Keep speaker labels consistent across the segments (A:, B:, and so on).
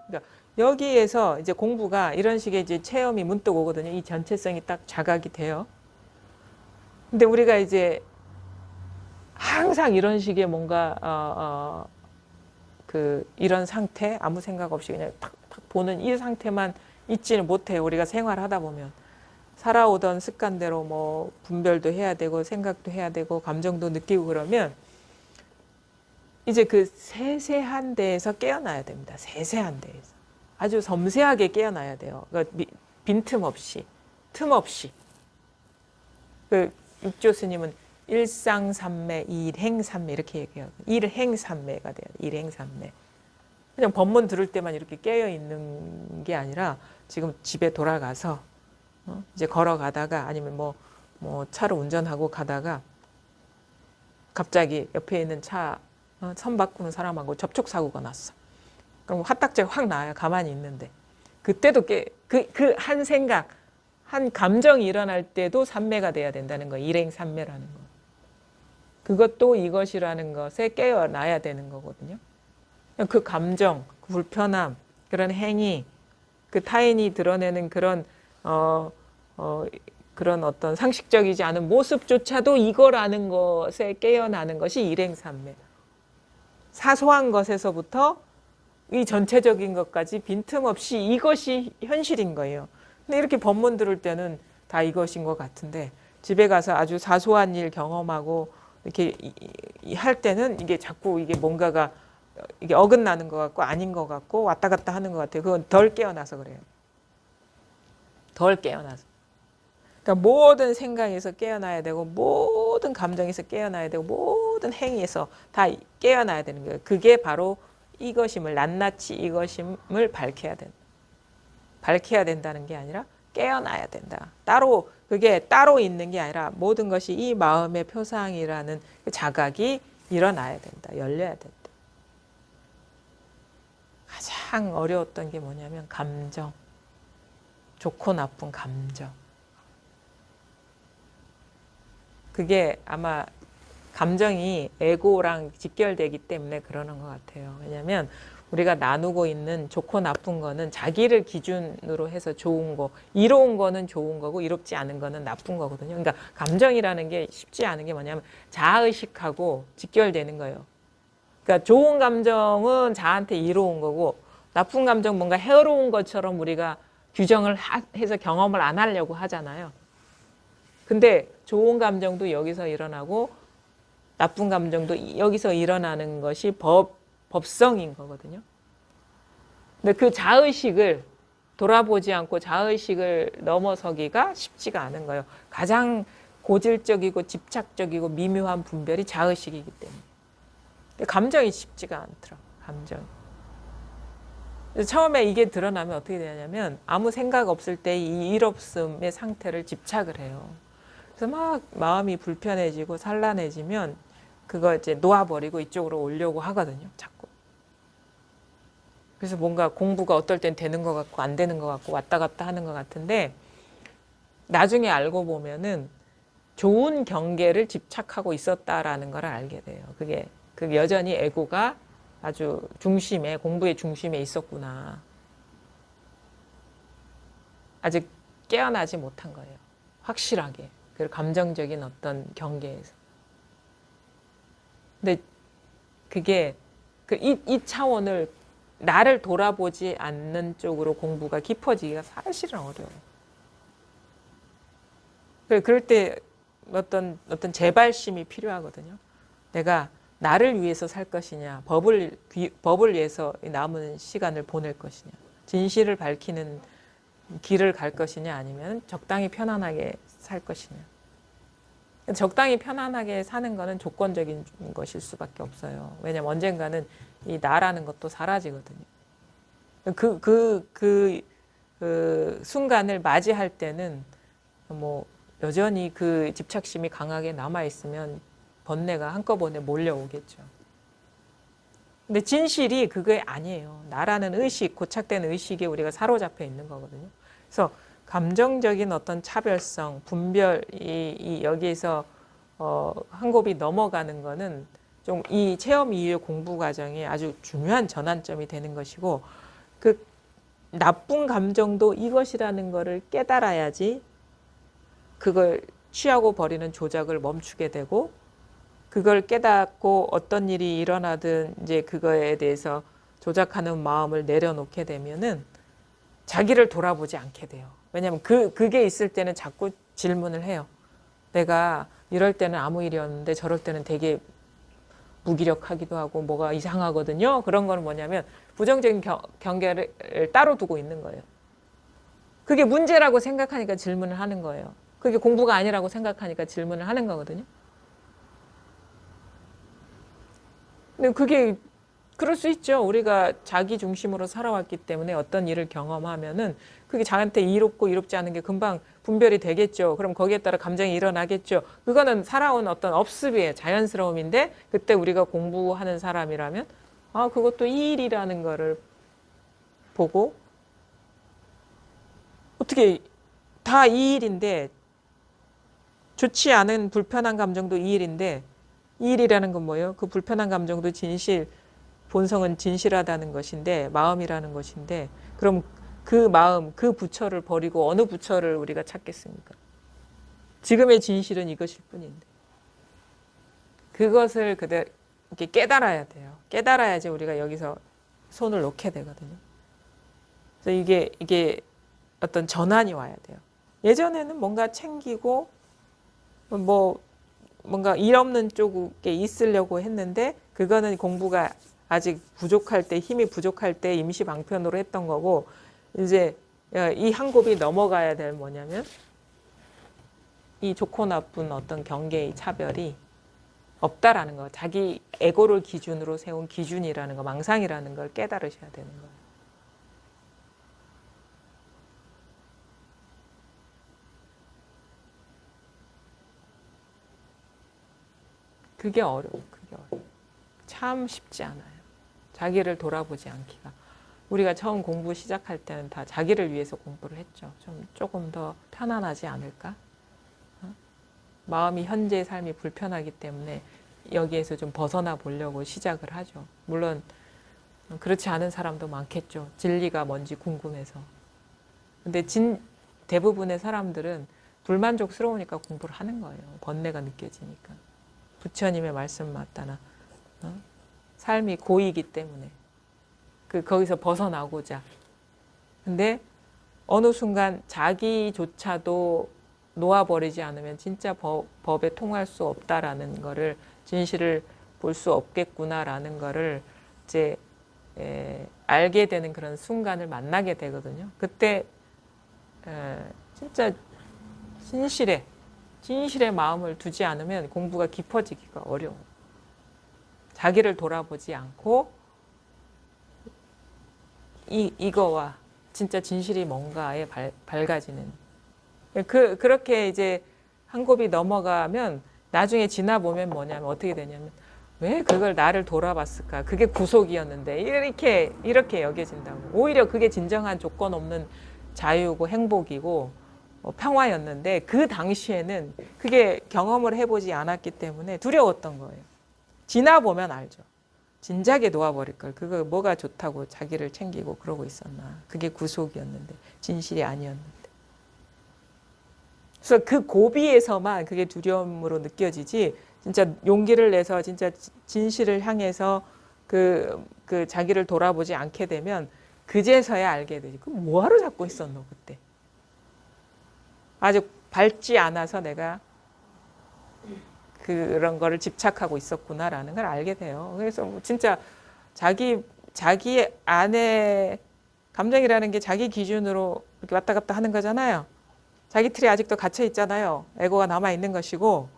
A: 그러니까 여기에서 이제 공부가 이런 식의 이제 체험이 문득 오거든요. 이 전체성이 딱 자각이 돼요. 근데 우리가 이제 항상 이런 식의 뭔가 이런 상태, 아무 생각 없이 그냥 탁탁 보는 이 상태만 있지는 못해요. 우리가 생활하다 보면. 살아오던 습관대로 뭐 분별도 해야 되고 생각도 해야 되고 감정도 느끼고 그러면 이제 그 세세한 데에서 깨어나야 됩니다. 세세한 데에서. 아주 섬세하게 깨어나야 돼요. 그러니까 빈틈없이, 틈없이. 그 육조 스님은 일상삼매, 일행삼매 이렇게 얘기해요. 일행삼매가 돼요. 일행삼매. 그냥 법문 들을 때만 이렇게 깨어 있는 게 아니라 지금 집에 돌아가서 이제 걸어가다가 아니면 뭐 차를 운전하고 가다가 갑자기 옆에 있는 차 선 바꾸는 사람하고 접촉사고가 났어. 그럼 화딱지가 확 나요. 가만히 있는데. 그때도 그 한 생각, 한 감정이 일어날 때도 삼매가 돼야 된다는 거예요. 일행삼매라는 거. 그것도 이것이라는 것에 깨어나야 되는 거거든요. 그 감정, 그 불편함, 그런 행위, 그 타인이 드러내는 그런 그런 어떤 상식적이지 않은 모습조차도 이거라는 것에 깨어나는 것이 일행삼매. 사소한 것에서부터 이 전체적인 것까지 빈틈없이 이것이 현실인 거예요. 근데 이렇게 법문 들을 때는 다 이것인 것 같은데 집에 가서 아주 사소한 일 경험하고 이렇게 할 때는 이게 자꾸 이게 뭔가가 이게 어긋나는 것 같고 아닌 것 같고 왔다 갔다 하는 것 같아요. 그건 덜 깨어나서 그래요. 덜 깨어나서. 그러니까 모든 생각에서 깨어나야 되고 모든 감정에서 깨어나야 되고 모든 행위에서 다 깨어나야 되는 거예요. 그게 바로 이것임을 낱낱이 이것임을 밝혀야 된다는 게 아니라 깨어나야 된다. 따로 그게 따로 있는 게 아니라 모든 것이 이 마음의 표상이라는 그 자각이 일어나야 된다. 열려야 된다. 가장 어려웠던 게 뭐냐면 감정. 좋고 나쁜 감정. 그게 아마 감정이 에고랑 직결되기 때문에 그러는 것 같아요. 왜냐하면 우리가 나누고 있는 좋고 나쁜 거는 자기를 기준으로 해서 좋은 거, 이로운 거는 좋은 거고 이롭지 않은 거는 나쁜 거거든요. 그러니까 감정이라는 게 쉽지 않은 게 뭐냐면 자아의식하고 직결되는 거예요. 그러니까 좋은 감정은 자한테 이로운 거고 나쁜 감정 뭔가 해로운 것처럼 우리가 규정을 해서 경험을 안 하려고 하잖아요. 근데 좋은 감정도 여기서 일어나고 나쁜 감정도 여기서 일어나는 것이 법성인 거거든요. 근데 그 자의식을 돌아보지 않고 자의식을 넘어서기가 쉽지가 않은 거예요. 가장 고질적이고 집착적이고 미묘한 분별이 자의식이기 때문에. 근데 감정이 쉽지가 않더라고요. 감정이. 처음에 이게 드러나면 어떻게 되냐면 아무 생각 없을 때 이 일없음의 상태를 집착을 해요. 그래서 막 마음이 불편해지고 산란해지면 그거 이제 놓아버리고 이쪽으로 오려고 하거든요. 자꾸. 그래서 뭔가 공부가 어떨 땐 되는 것 같고 안 되는 것 같고 왔다 갔다 하는 것 같은데 나중에 알고 보면은 좋은 경계를 집착하고 있었다라는 걸 알게 돼요. 그게 여전히 에고가 아주 중심에, 공부의 중심에 있었구나. 아직 깨어나지 못한 거예요. 확실하게. 그 감정적인 어떤 경계에서. 근데 그게 이 차원을 나를 돌아보지 않는 쪽으로 공부가 깊어지기가 사실은 어려워요. 그럴 때 어떤 재발심이 필요하거든요. 내가 나를 위해서 살 것이냐, 법을 위해서 남은 시간을 보낼 것이냐, 진실을 밝히는 길을 갈 것이냐, 아니면 적당히 편안하게 살 것이냐. 적당히 편안하게 사는 거는 조건적인 것일 수밖에 없어요. 왜냐면 언젠가는 이 나라는 것도 사라지거든요. 그 순간을 맞이할 때는 뭐 여전히 그 집착심이 강하게 남아있으면 번뇌가 한꺼번에 몰려오겠죠. 근데 진실이 그게 아니에요. 나라는 의식, 고착된 의식에 우리가 사로잡혀 있는 거거든요. 그래서 감정적인 어떤 차별성, 분별이 여기에서 한 곱이 넘어가는 거는 좀 이 체험 이후의 공부 과정에 아주 중요한 전환점이 되는 것이고 그 나쁜 감정도 이것이라는 거를 깨달아야지 그걸 취하고 버리는 조작을 멈추게 되고, 그걸 깨닫고 어떤 일이 일어나든 이제 그거에 대해서 조작하는 마음을 내려놓게 되면은 자기를 돌아보지 않게 돼요. 왜냐하면 그게 있을 때는 자꾸 질문을 해요. 내가 이럴 때는 아무 일이었는데 저럴 때는 되게 무기력하기도 하고 뭐가 이상하거든요. 그런 거는 뭐냐면 부정적인 경계를 따로 두고 있는 거예요. 그게 문제라고 생각하니까 질문을 하는 거예요. 그게 공부가 아니라고 생각하니까 질문을 하는 거거든요. 근데 그게 그럴 수 있죠. 우리가 자기 중심으로 살아왔기 때문에 어떤 일을 경험하면은 그게 자기한테 이롭고 이롭지 않은 게 금방 분별이 되겠죠. 그럼 거기에 따라 감정이 일어나겠죠. 그거는 살아온 어떤 업습이에요. 자연스러움인데, 그때 우리가 공부하는 사람이라면 아, 그것도 이 일이라는 거를 보고, 어떻게 다 이 일인데, 좋지 않은 불편한 감정도 이 일인데, 이 일이라는 건 뭐예요? 그 불편한 감정도 진실, 본성은 진실하다는 것인데, 마음이라는 것인데, 그럼 그 마음, 그 부처를 버리고 어느 부처를 우리가 찾겠습니까? 지금의 진실은 이것일 뿐인데. 그것을 그대로 이렇게 깨달아야 돼요. 깨달아야지 우리가 여기서 손을 놓게 되거든요. 그래서 이게 어떤 전환이 와야 돼요. 예전에는 뭔가 챙기고, 뭔가 일 없는 쪽에 있으려고 했는데, 그거는 공부가 아직 부족할 때, 힘이 부족할 때 임시 방편으로 했던 거고, 이제 이 한 곱이 넘어가야 될 뭐냐면, 이 좋고 나쁜 어떤 경계의 차별이 없다라는 거, 자기 에고를 기준으로 세운 기준이라는 거, 망상이라는 걸 깨달으셔야 되는 거예요. 그게 어려워. 참 쉽지 않아요. 자기를 돌아보지 않기가. 우리가 처음 공부 시작할 때는 다 자기를 위해서 공부를 했죠. 조금 더 편안하지 않을까? 마음이 현재의 삶이 불편하기 때문에 여기에서 좀 벗어나 보려고 시작을 하죠. 물론 그렇지 않은 사람도 많겠죠. 진리가 뭔지 궁금해서. 근데 대부분의 사람들은 불만족스러우니까 공부를 하는 거예요. 번뇌가 느껴지니까. 부처님의 말씀 맞다나 삶이 고이기 때문에 거기서 벗어나고자. 근데 어느 순간 자기조차도 놓아버리지 않으면 진짜 법에 통할 수 없다라는 거를, 진실을 볼 수 없겠구나라는 거를 이제 알게 되는 그런 순간을 만나게 되거든요. 그때 진짜 진실의 마음을 두지 않으면 공부가 깊어지기가 어려워요. 자기를 돌아보지 않고 이거와 진짜 진실이 뭔가에 밝아지는. 그렇게 이제 한 곱이 넘어가면 나중에 지나보면 뭐냐면 어떻게 되냐면, 왜 그걸 나를 돌아봤을까? 그게 구속이었는데 이렇게 여겨진다고. 오히려 그게 진정한 조건 없는 자유고 행복이고 평화였는데, 그 당시에는 그게 경험을 해보지 않았기 때문에 두려웠던 거예요. 지나보면 알죠. 진작에 놓아버릴 걸. 그거 뭐가 좋다고 자기를 챙기고 그러고 있었나. 그게 구속이었는데 진실이 아니었는데. 그래서 그 고비에서만 그게 두려움으로 느껴지지, 진짜 용기를 내서 진짜 진실을 향해서 그 자기를 돌아보지 않게 되면 그제서야 알게 되지. 그럼 뭐하러 잡고 있었노 그때. 아주 밝지 않아서 내가 그런 거를 집착하고 있었구나라는 걸 알게 돼요. 그래서 진짜 자기 안에 감정이라는 게 자기 기준으로 이렇게 왔다 갔다 하는 거잖아요. 자기 틀에 아직도 갇혀 있잖아요. 에고가 남아 있는 것이고.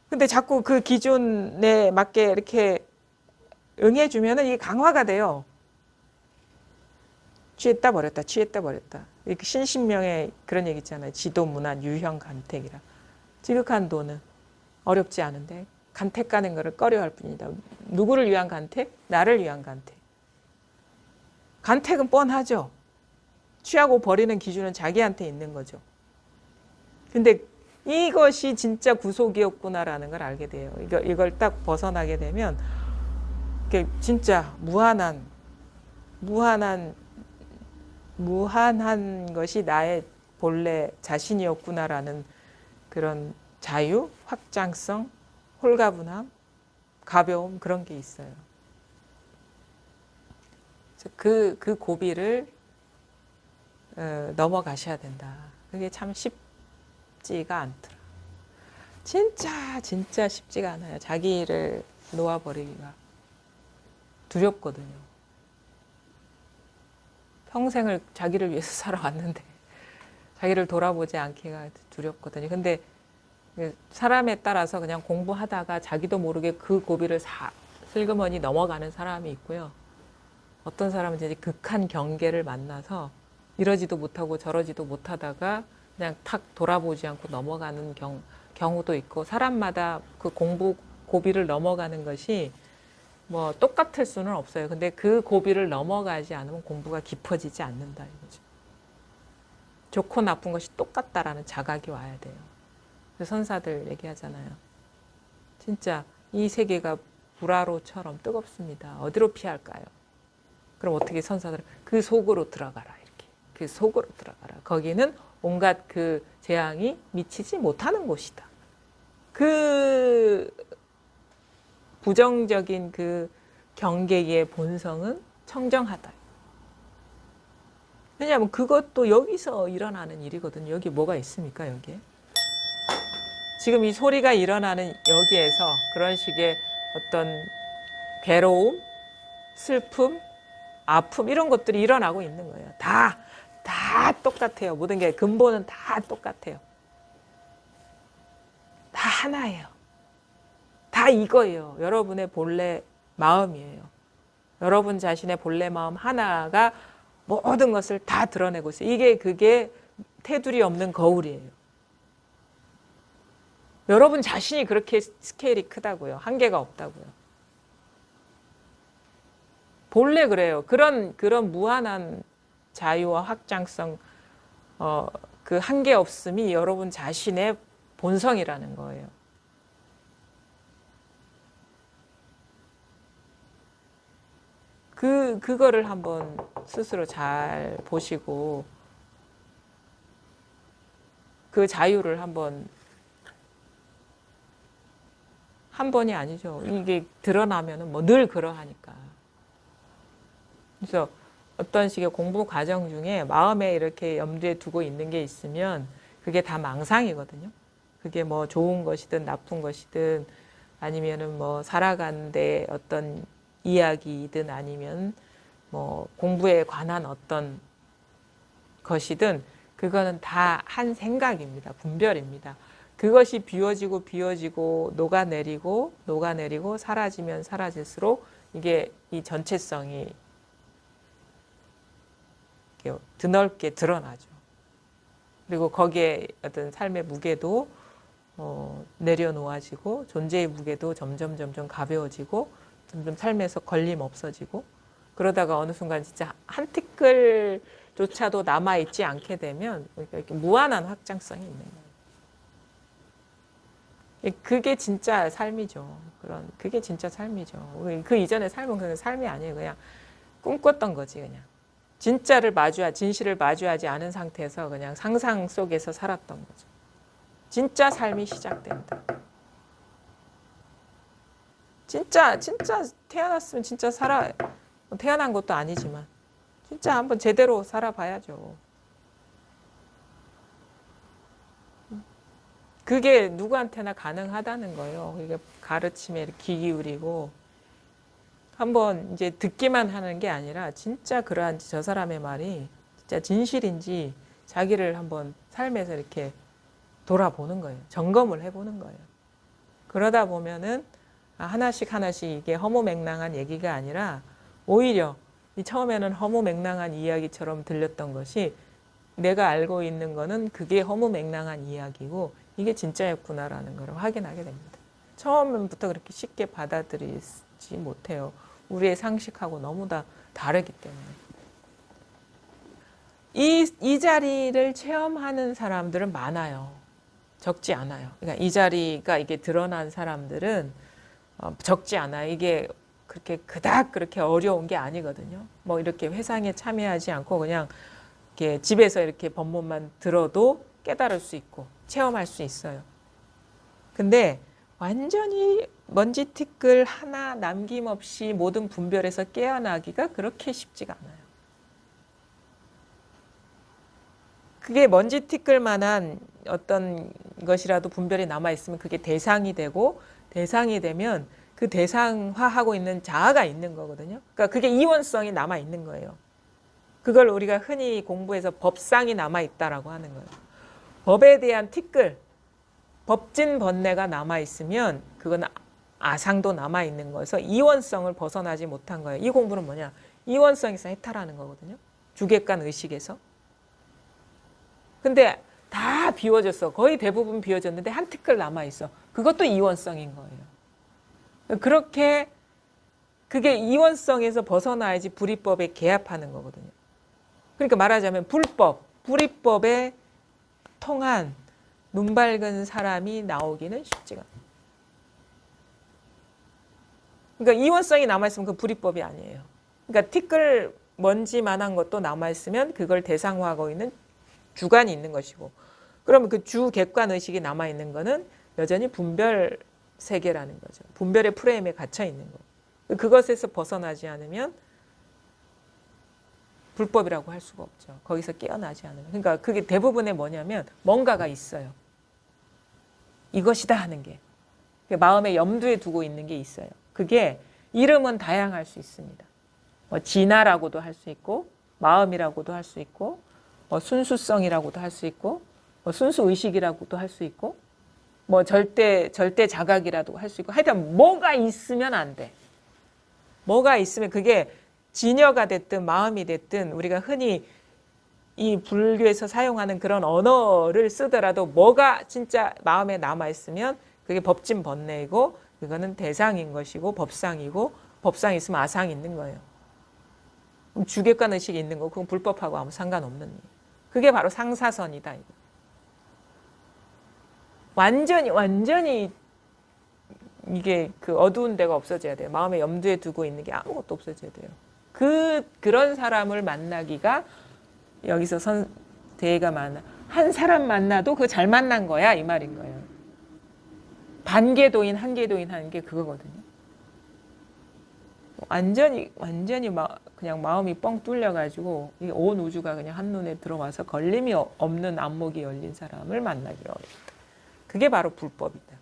A: 근데 자꾸 그 기준에 맞게 이렇게 응해주면은 이게 강화가 돼요. 취했다 버렸다, 취했다 버렸다. 이렇게 신신명의 그런 얘기 있잖아요. 지도, 문안, 유형, 간택이라. 지극한 도는 어렵지 않은데 간택 가는 거를 꺼려할 뿐이다. 누구를 위한 간택? 나를 위한 간택. 간택은 뻔하죠. 취하고 버리는 기준은 자기한테 있는 거죠. 근데 이것이 진짜 구속이었구나라는 걸 알게 돼요. 이걸 딱 벗어나게 되면 진짜 무한한 무한한 것이 나의 본래 자신이었구나라는 그런 자유, 확장성, 홀가분함, 가벼움 그런 게 있어요. 그 고비를 넘어가셔야 된다. 그게 참 쉽지가 않더라. 진짜 쉽지가 않아요. 자기를 놓아버리기가 두렵거든요. 평생을 자기를 위해서 살아왔는데 자기를 돌아보지 않기가 두렵거든요. 근데 사람에 따라서 그냥 공부하다가 자기도 모르게 그 고비를 슬그머니 넘어가는 사람이 있고요. 어떤 사람은 이제 극한 경계를 만나서 이러지도 못하고 저러지도 못하다가 그냥 탁 돌아보지 않고 넘어가는 경우도 있고, 사람마다 그 공부 고비를 넘어가는 것이 뭐 똑같을 수는 없어요. 근데 그 고비를 넘어가지 않으면 공부가 깊어지지 않는다 이거죠. 좋고 나쁜 것이 똑같다라는 자각이 와야 돼요. 선사들 얘기하잖아요. 진짜 이 세계가 불화로처럼 뜨겁습니다. 어디로 피할까요? 그럼 어떻게 선사들은 그 속으로 들어가라 이렇게. 그 속으로 들어가라. 거기는 온갖 그 재앙이 미치지 못하는 곳이다. 그 부정적인 그 경계의 본성은 청정하다. 왜냐하면 그것도 여기서 일어나는 일이거든요. 여기 뭐가 있습니까? 여기에. 지금 이 소리가 일어나는 여기에서 그런 식의 어떤 괴로움, 슬픔, 아픔 이런 것들이 일어나고 있는 거예요. 다 똑같아요. 모든 게 근본은 다 똑같아요. 다 하나예요. 다 이거예요. 여러분의 본래 마음이에요. 여러분 자신의 본래 마음 하나가 모든 것을 다 드러내고 있어요. 그게 테두리 없는 거울이에요. 여러분 자신이 그렇게 스케일이 크다고요. 한계가 없다고요. 본래 그래요. 그런 무한한 자유와 확장성, 그 한계 없음이 여러분 자신의 본성이라는 거예요. 그거를 한번 스스로 잘 보시고 그 자유를 한 번이 아니죠. 이게 드러나면은 뭐 늘 그러하니까. 그래서 어떤 식의 공부 과정 중에 마음에 이렇게 염두에 두고 있는 게 있으면 그게 다 망상이거든요. 그게 뭐 좋은 것이든 나쁜 것이든 아니면은 뭐 살아가는데 어떤 이야기이든 아니면 뭐 공부에 관한 어떤 것이든 그거는 다 한 생각입니다. 분별입니다. 그것이 비워지고 녹아내리고 사라지면 사라질수록 이게 이 전체성이 드넓게 드러나죠. 그리고 거기에 어떤 삶의 무게도 내려놓아지고 존재의 무게도 점점 가벼워지고 점점 삶에서 걸림 없어지고 그러다가 어느 순간 진짜 한 티끌조차도 남아있지 않게 되면 이렇게 무한한 확장성이 있는 거예요. 그게 진짜 삶이죠. 그게 진짜 삶이죠. 그 이전의 삶은 그냥 삶이 아니에요. 그냥 꿈꿨던 거지, 그냥. 진실을 마주하지 않은 상태에서 그냥 상상 속에서 살았던 거죠. 진짜 삶이 시작된다. 진짜 태어났으면 진짜 태어난 것도 아니지만 진짜 한번 제대로 살아봐야죠. 그게 누구한테나 가능하다는 거예요. 이게 가르침에 귀 기울이고 한번 이제 듣기만 하는 게 아니라 진짜 그러한지 저 사람의 말이 진짜 진실인지 자기를 한번 삶에서 이렇게 돌아보는 거예요. 점검을 해보는 거예요. 그러다 보면은 하나씩 이게 허무맹랑한 얘기가 아니라 오히려 처음에는 허무맹랑한 이야기처럼 들렸던 것이 내가 알고 있는 거는 그게 허무맹랑한 이야기고 이게 진짜였구나라는 걸 확인하게 됩니다. 처음부터 그렇게 쉽게 받아들이지 못해요. 우리의 상식하고 너무 다 다르기 때문에. 이 자리를 체험하는 사람들은 많아요. 적지 않아요. 그러니까 이 자리가 이게 드러난 사람들은 적지 않아요. 이게 그렇게 그닥 그렇게 어려운 게 아니거든요. 뭐 이렇게 회상에 참여하지 않고 그냥 이렇게 집에서 이렇게 법문만 들어도 깨달을 수 있고 체험할 수 있어요. 근데 완전히 먼지티끌 하나 남김없이 모든 분별에서 깨어나기가 그렇게 쉽지가 않아요. 그게 먼지티끌만한 어떤 것이라도 분별이 남아있으면 그게 대상이 되고, 대상이 되면 그 대상화하고 있는 자아가 있는 거거든요. 그러니까 그게 이원성이 남아있는 거예요. 그걸 우리가 흔히 공부해서 법상이 남아있다라고 하는 거예요. 법에 대한 티끌, 법진 번뇌가 남아있으면 그건 아상도 남아있는 거여서 이원성을 벗어나지 못한 거예요. 이 공부는 뭐냐? 이원성에서 해탈하는 거거든요. 주객관 의식에서. 근데 다 비워졌어. 거의 대부분 비워졌는데 한 티끌 남아있어. 그것도 이원성인 거예요. 그렇게 그게 이원성에서 벗어나야지 불이법에 개합하는 거거든요. 그러니까 말하자면 불이법에 통한 눈 밝은 사람이 나오기는 쉽지가 않아요. 그러니까 이원성이 남아있으면 그 불이법이 아니에요. 그러니까 티끌 먼지만한 것도 남아있으면 그걸 대상화하고 있는 주관이 있는 것이고, 그러면 그 주 객관 의식이 남아있는 거는 여전히 분별 세계라는 거죠. 분별의 프레임에 갇혀 있는 거. 그것에서 벗어나지 않으면 불법이라고 할 수가 없죠. 거기서 깨어나지 않으면. 그러니까 그게 대부분의 뭐냐면 뭔가가 있어요. 이것이다 하는 게. 마음의 염두에 두고 있는 게 있어요. 그게 이름은 다양할 수 있습니다. 뭐 진화라고도 할 수 있고, 마음이라고도 할 수 있고, 순수성이라고도 할 수 있고, 순수의식이라고도 할 수 있고, 뭐 절대 자각이라도 할 수 있고, 하여튼 뭐가 있으면 안 돼. 뭐가 있으면 그게 진여가 됐든 마음이 됐든 우리가 흔히 이 불교에서 사용하는 그런 언어를 쓰더라도 뭐가 진짜 마음에 남아있으면 그게 법진 번뇌이고, 그거는 대상인 것이고 법상이고, 법상이 있으면 아상이 있는 거예요. 그럼 주객관 의식이 있는 거, 그건 불법하고 아무 상관없는 일이에요. 그게 바로 상사선이다. 이거. 완전히 이게 그 어두운 데가 없어져야 돼요. 마음의 염두에 두고 있는 게 아무것도 없어져야 돼요. 그런 사람을 만나기가 여기서 대가 많아. 한 사람 만나도 그거 잘 만난 거야 이 말인 거예요. 반개도인 한개도인 하는 게 그거거든요. 완전히 그냥 마음이 뻥 뚫려가지고 온 우주가 그냥 한눈에 들어와서 걸림이 없는 안목이 열린 사람을 만나기 어렵다. 그게 바로 불법이다.